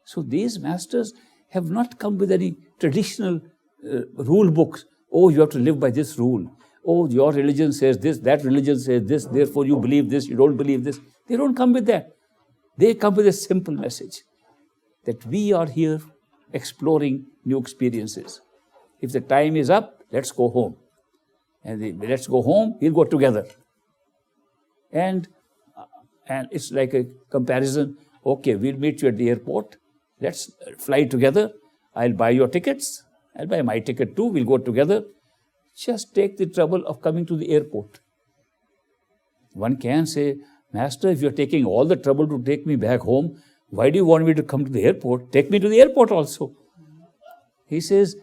So these masters have not come with any traditional rule books. Oh, you have to live by this rule. Oh, your religion says this, that religion says this, therefore you believe this, you don't believe this. They don't come with that. They come with a simple message that we are here exploring new experiences. If the time is up, let's go home. And let's go home, we'll go together. And it's like a comparison. Okay, we'll meet you at the airport. Let's fly together. I'll buy your tickets. I'll buy my ticket too. We'll go together. Just take the trouble of coming to the airport. One can say, Master, if you're taking all the trouble to take me back home, why do you want me to come to the airport? Take me to the airport also. He says,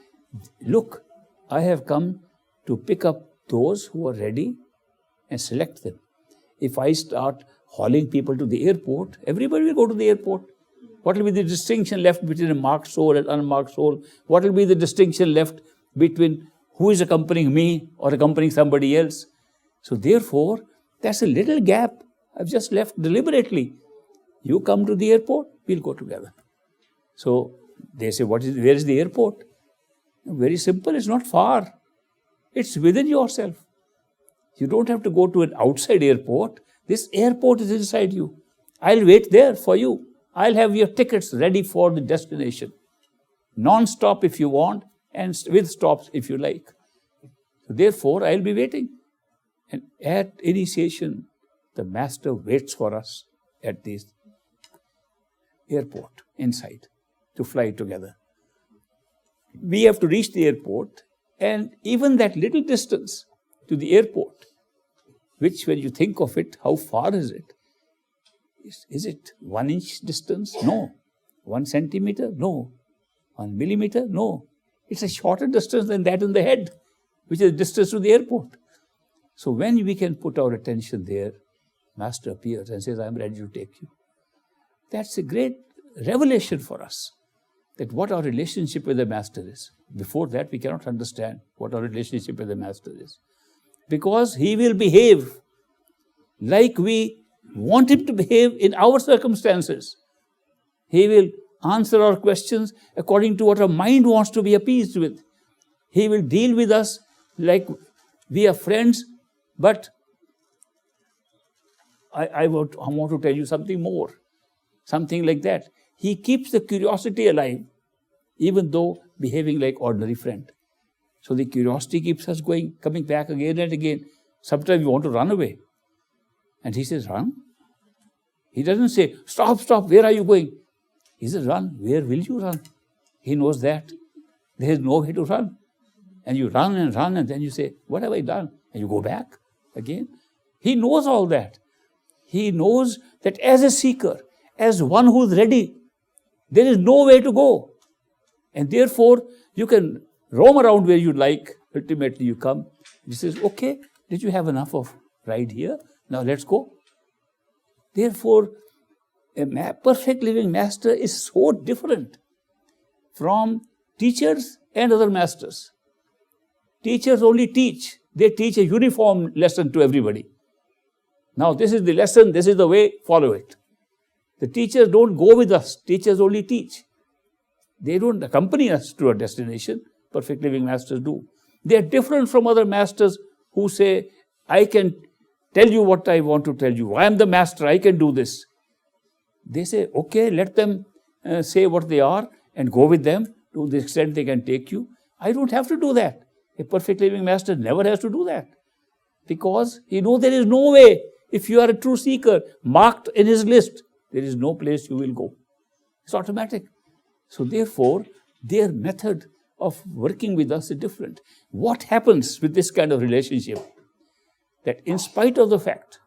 look, I have come to pick up those who are ready and select them. If I start hauling people to the airport, everybody will go to the airport. What will be the distinction left between a marked soul and unmarked soul? What will be the distinction left between who is accompanying me or accompanying somebody else? So therefore, that's a little gap I've just left deliberately. You come to the airport, we'll go together. So they say, where is the airport? Very simple, it's not far. It's within yourself. You don't have to go to an outside airport. This airport is inside you. I'll wait there for you. I'll have your tickets ready for the destination. Non-stop if you want, and with stops if you like. So therefore, I'll be waiting. And at initiation, the Master waits for us at this airport inside to fly together. We have to reach the airport, and even that little distance to the airport, which when you think of it, how far is it? Is it 1 inch distance? No. 1 centimeter? No. 1 millimeter? No. It's a shorter distance than that in the head, which is the distance to the airport. So when we can put our attention there, Master appears and says, I'm ready to take you. That's a great revelation for us, that what our relationship with the Master is. Before that, we cannot understand what our relationship with the Master is. Because he will behave like we want him to behave in our circumstances. He will answer our questions according to what our mind wants to be appeased with. He will deal with us like we are friends, but I want to tell you something more. Something like that. He keeps the curiosity alive, even though behaving like ordinary friend. So the curiosity keeps us going, coming back again and again. Sometimes we want to run away. And he says, run? He doesn't say, stop, where are you going? He says, run. Where will you run? He knows that. There is no way to run. And you run, and then you say, what have I done? And you go back again. He knows all that. He knows that as a seeker, as one who is ready, there is no way to go. And therefore, you can roam around where you like. Ultimately, you come. He says, okay, did you have enough of ride here? Now let's go. Therefore, a perfect living Master is so different from teachers and other masters. Teachers only teach. They teach a uniform lesson to everybody. Now, this is the lesson, this is the way, follow it. The teachers don't go with us. Teachers only teach. They don't accompany us to a destination. Perfect living masters do. They are different from other masters who say, I can tell you what I want to tell you. I am the master, I can do this. They say, okay, let them say what they are and go with them to the extent they can take you. I don't have to do that. A perfect living master never has to do that. Because he knows there is no way. If you are a true seeker, marked in his list, there is no place you will go. It's automatic. So therefore, their method of working with us is different. What happens with this kind of relationship? That in spite of the fact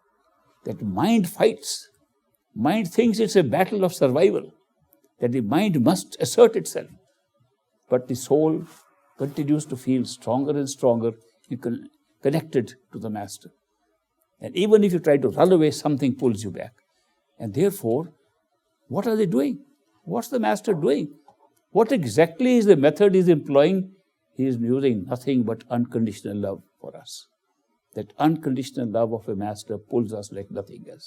that mind fights, mind thinks it's a battle of survival, that the mind must assert itself, but the soul continues to feel stronger and stronger, connected to the Master. And even if you try to run away, something pulls you back. And therefore, what are they doing? What's the Master doing? What exactly is the method he's employing? He is using nothing but unconditional love for us. That unconditional love of a Master pulls us like nothing else.